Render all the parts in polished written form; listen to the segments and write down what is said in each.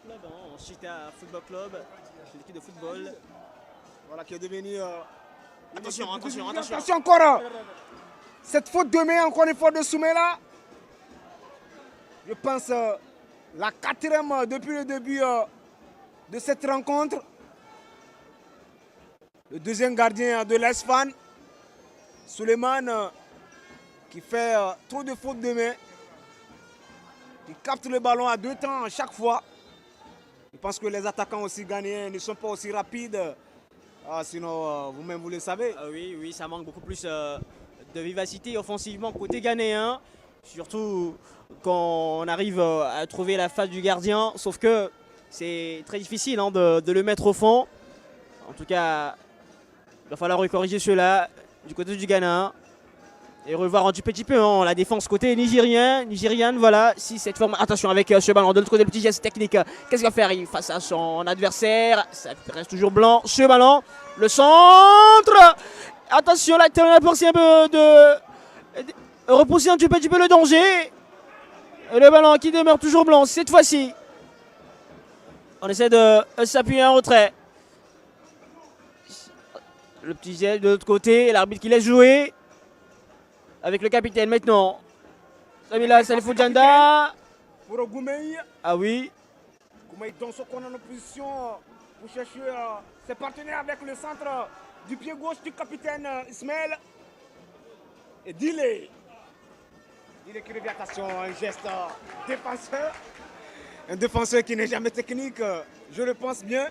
club, hein, en Chita Football Club, c'est l'équipe de football. Voilà, qui est devenu. Attention, attention, attention. Attention encore. Cette faute de main, encore une fois de Soumela. Je pense la quatrième depuis le début de cette rencontre. Le deuxième gardien de l'Espan, Suleiman, qui fait trop de fautes de main. Qui capte le ballon à deux temps à chaque fois. Je pense que les attaquants aussi ghanéens ne sont pas aussi rapides. Sinon, vous-même, vous le savez. Oui, oui, ça manque beaucoup plus de vivacité offensivement côté ghanéen. Surtout quand on arrive à trouver la face du gardien. Sauf que c'est très difficile hein, de le mettre au fond. En tout cas, il va falloir corriger cela du côté du Ghana. Et revoir un petit peu hein, la défense côté nigériane, voilà. Si cette forme, attention avec ce ballon de l'autre côté, le petit geste technique. Qu'est-ce qu'il va faire face à son adversaire? Ça reste toujours blanc. Ce ballon, le centre. Attention, là, on a pensé un peu de repousser un petit peu le danger. Et le ballon qui demeure toujours blanc cette fois-ci. On essaie de s'appuyer en retrait. Le petit geste de l'autre côté, l'arbitre qui laisse jouer. Avec le capitaine maintenant. Samila Salifou Djanda. Pour Goumei. Ah oui. Goumei dans son corner en position pour chercher ses partenaires avec le centre du pied gauche du capitaine Ismaël. Et Dile. Dile qui revient, attention, un geste défenseur. Un défenseur qui n'est jamais technique, je le pense bien.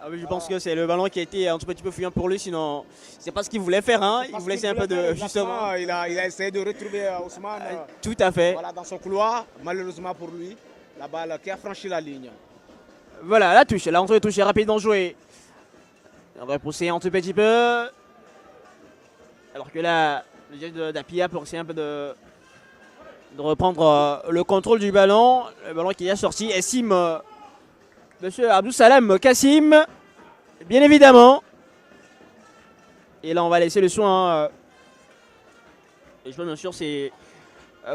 Ah oui, je pense que c'est le ballon qui a été un petit peu fuyant pour lui, sinon c'est pas ce qu'il voulait faire. Hein. Il voulait essayer un peu de justement. Il a essayé de retrouver Ousmane. Tout à fait. Voilà, dans son couloir. Malheureusement pour lui, la balle qui a franchi la ligne. Voilà, la touche. La rentrée de touche est rapidement jouée. On va pousser un tout petit peu. Alors que là, le geste d'Apia pour essayer un peu de reprendre le contrôle du ballon. Le ballon qui est sorti. Essim. Monsieur Abdou Salam Kassim, bien évidemment. Et là, on va laisser le soin. Et je vois bien sûr, c'est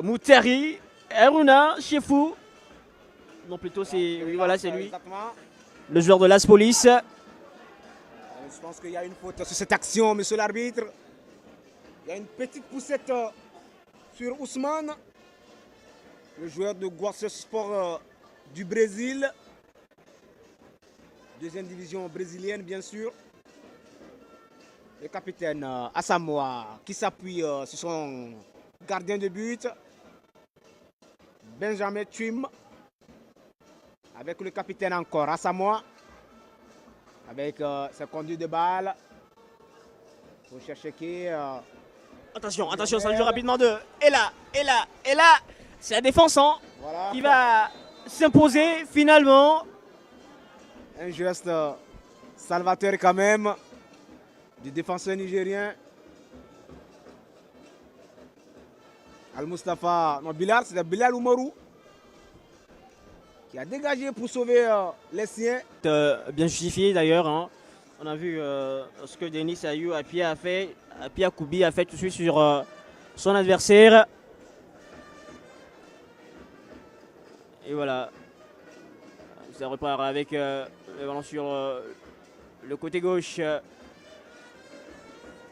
Moutari, Haruna, Chefou. Non, plutôt, c'est oui, voilà, c'est lui. Exactement. Le joueur de l'As Police. Je pense qu'il y a une faute sur cette action, monsieur l'arbitre. Il y a une petite poussette sur Ousmane, le joueur de Guarce Sport du Brésil. Deuxième division brésilienne, bien sûr. Le capitaine Asamoah qui s'appuie sur son gardien de but, Benjamin Twim. Avec le capitaine encore, Asamoah. Avec ses conduits de balle. Pour chercher qui. Attention, attention, ça joue rapidement de. Et là. C'est la défense hein, voilà. Qui va s'imposer finalement. Un geste salvateur quand même du défenseur nigérien. Al-Mustafa, non Bilal, c'est Bilal Oumarou qui a dégagé pour sauver les siens. Bien justifié d'ailleurs. Hein. On a vu ce que Denis Ayou Apia a fait. Apia Koubi a fait tout de suite sur son adversaire. Et voilà. Ça repart avec le ballon sur le côté gauche.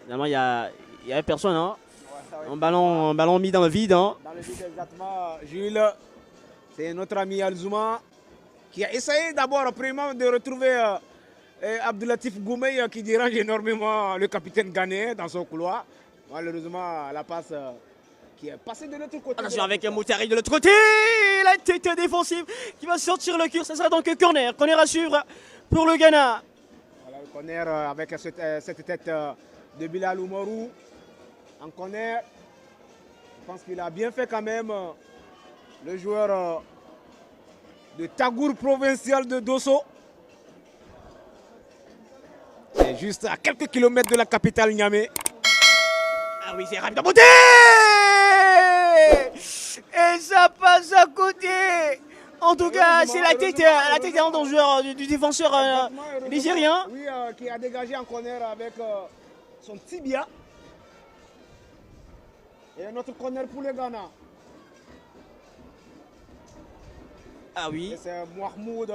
Finalement, il n'y a personne. Hein. Ouais. Un ballon mis dans le vide. Hein. Dans le vide, exactement. Jules, c'est notre ami Alzouma qui a essayé d'abord, premièrement, de retrouver Abdoulatif Goumei qui dérange énormément le capitaine ghanéen dans son couloir. Malheureusement, la passe qui est passée de l'autre côté. Attention avec Moutari de l'autre côté. La tête défensive qui va sortir le cul. Ça sera donc corner. Corner à suivre pour le Ghana. Voilà le corner avec cette tête de Bilal Oumarou. En corner. Je pense qu'il a bien fait quand même le joueur de Tagour provincial de Dosso. C'est juste à quelques kilomètres de la capitale Niamey. Ah oui, c'est rapide à beauté. Et ça passe à côté. En tout cas, c'est la tête d'un joueur du défenseur nigérien. Oui, qui a dégagé en corner avec son tibia. Et notre corner pour le Ghana. Ah oui. Et c'est Mahmoud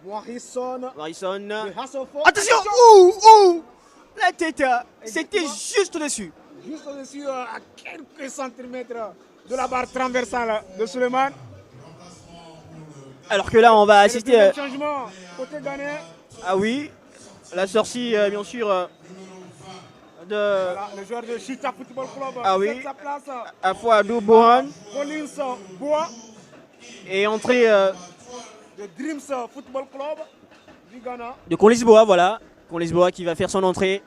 Morrison. Morrison. De Hasselhoff. Attention. Ouh. La tête. C'était juste au-dessus. Juste au-dessus, à quelques centimètres de la barre transversale de Suleiman. Alors que là, on va assister. Le changement côté ghanéen. Ah oui. La sortie, bien sûr, de. Voilà, le joueur de Chita Football Club. Ah oui. Sa place. Afouadou Bohan. Collins Bois. Et entrée De Dreams Football Club du Ghana. de Collins Boa, voilà. Collins Boa qui va faire son entrée.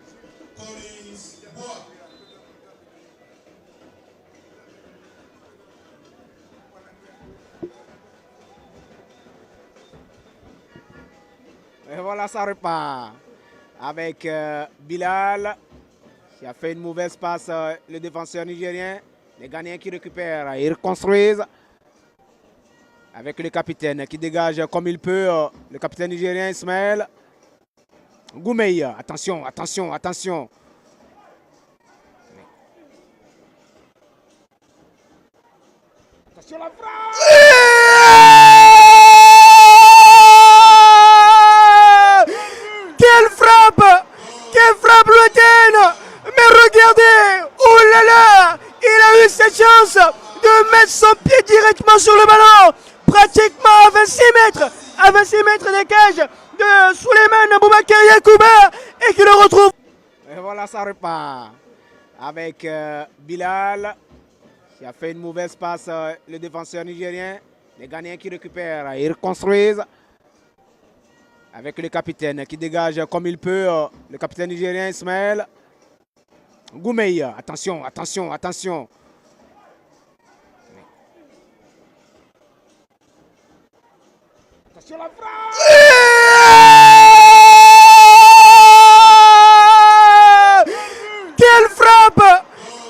Et voilà, ça repart avec Bilal qui a fait une mauvaise passe, le défenseur nigérien. Les Ghanéens qui récupèrent, ils reconstruisent avec le capitaine qui dégage comme il peut, le capitaine nigérien Ismaël Goumeï. Attention. Attention la frappe. Quelle frappe lointaine! Mais regardez! Oh là là! Il a eu cette chance de mettre son pied directement sur le ballon! Pratiquement à 26 mètres! À 26 mètres des cages de Souleymane Aboubakar Yakouba et qui le retrouve. Et voilà, ça repart avec Bilal qui a fait une mauvaise passe, le défenseur nigérien. Les Ghanéens qui récupèrent, ils reconstruisent avec le capitaine qui dégage comme il peut, le capitaine nigérien Ismaël Goumeï. Attention la frappe.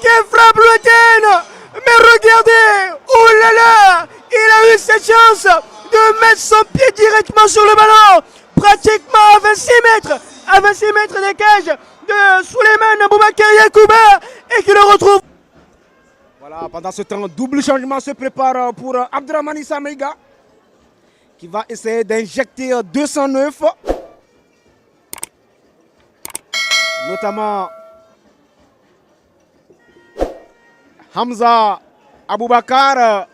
Quelle frappe lointaine! Mais regardez! Oh là là! Il a eu cette chance de mettre son pied directement sur le ballon! Pratiquement à 26 mètres! À 26 mètres des cages de Souleymane Aboubakar Yakouba et qui le retrouve. Voilà, pendant ce temps, double changement se prépare pour Abdrahmane Issa Maïga qui va essayer d'injecter 209. Notamment Hamza Aboubakar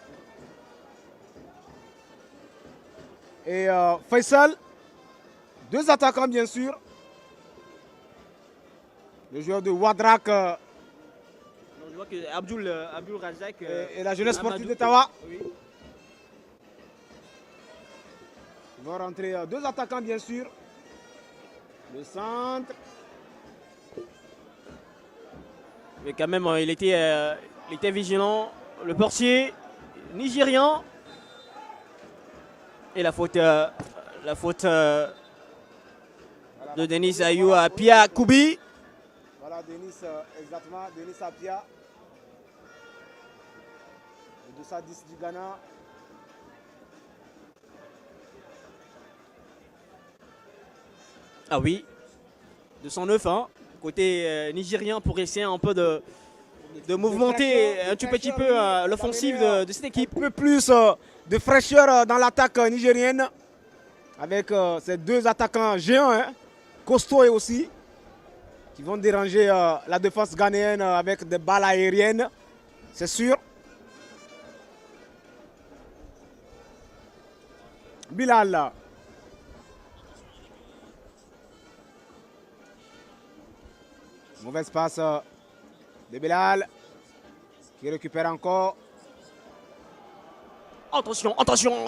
et Faisal. Deux attaquants bien sûr. Le joueur de Wadrak Je vois que Abdul Razak et la jeunesse sportive d'Ottawa. Oui. Ils vont rentrer deux attaquants bien sûr. Le centre. Mais quand même, il était vigilant. Le portier nigérian. Et la faute de Denis Ayou à Pia Koubi. Voilà Denis, exactement, Denis Apia. Le 210 du Ghana. Ah oui, 209, hein, côté nigérien pour essayer un peu de mouvementer un tout petit peu l'offensive de cette équipe. Un peu plus de fraîcheur dans l'attaque nigérienne avec ces deux attaquants géants, hein, costauds aussi, qui vont déranger la défense ghanéenne avec des balles aériennes, c'est sûr. Bilal. Mauvaise passe de Bilal qui récupère encore. Attention,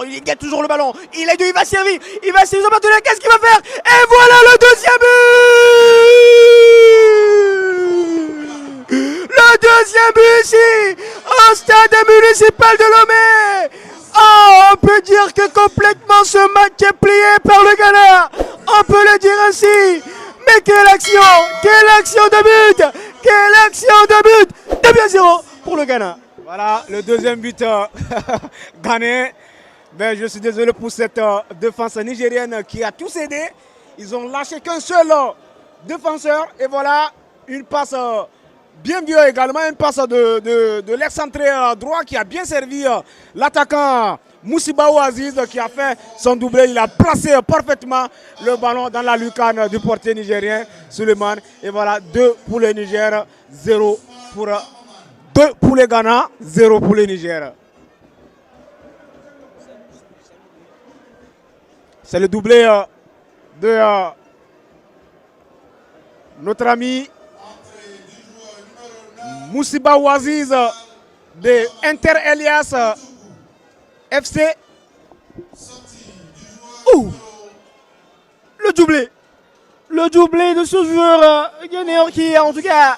il gagne toujours le ballon. Il va servir au partenaire. Qu'est-ce qu'il va faire? Et voilà le deuxième but. Le deuxième but ici, au stade municipal de Lomé. Oh, on peut dire que complètement ce match est plié par le Ghana. On peut le dire ainsi. Mais quelle action de but. 2-0 pour le Ghana. Voilà le deuxième but ghanéen. Mais je suis désolé pour cette défense nigérienne qui a tout cédé. Ils ont lâché qu'un seul défenseur. Et voilà une passe Bien vu également une passe de l'excentré droit qui a bien servi l'attaquant Moussibaou Aziz qui a fait son doublé. Il a placé parfaitement le ballon dans la lucarne du portier nigérien Suleiman. Et voilà, 2 pour le Niger, 0 pour 2 pour le Ghana, 0 pour le Niger. C'est le doublé de notre ami Moussibaou Aziz de Inter Elias FC. Ouh, le doublé. Le doublé de ce joueur ghanéen qui, en tout cas,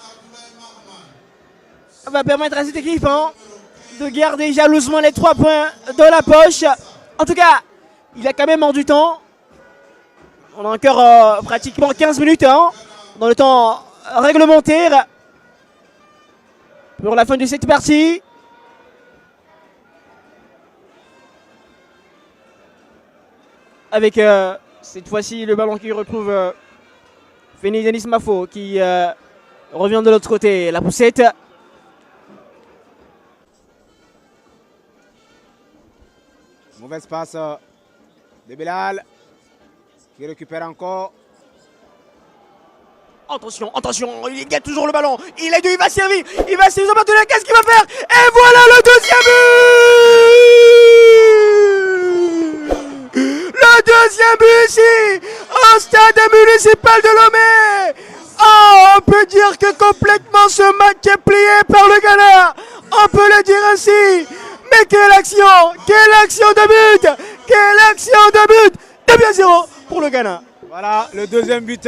va permettre à cette équipe de garder jalousement les 3 points dans la poche. En tout cas, il a quand même du temps. On a encore pratiquement 15 minutes dans le temps réglementaire pour la fin de cette partie. Avec cette fois-ci le ballon qui retrouve Feni Denis Mafo qui revient de l'autre côté. La poussette. Mauvaise passe de Belal qui récupère encore. Attention, attention, il gagne toujours le ballon. Il est deux, il va servir. Il va servir maintenant. Qu'est-ce qu'il va faire? Et voilà le deuxième but. Le deuxième but ici au stade municipal de Lomé. Oh, on peut dire que complètement ce match est plié par le Ghana. On peut le dire ainsi. Mais quelle action de but. Quelle action de but. 2-0 pour le Ghana. Voilà le deuxième but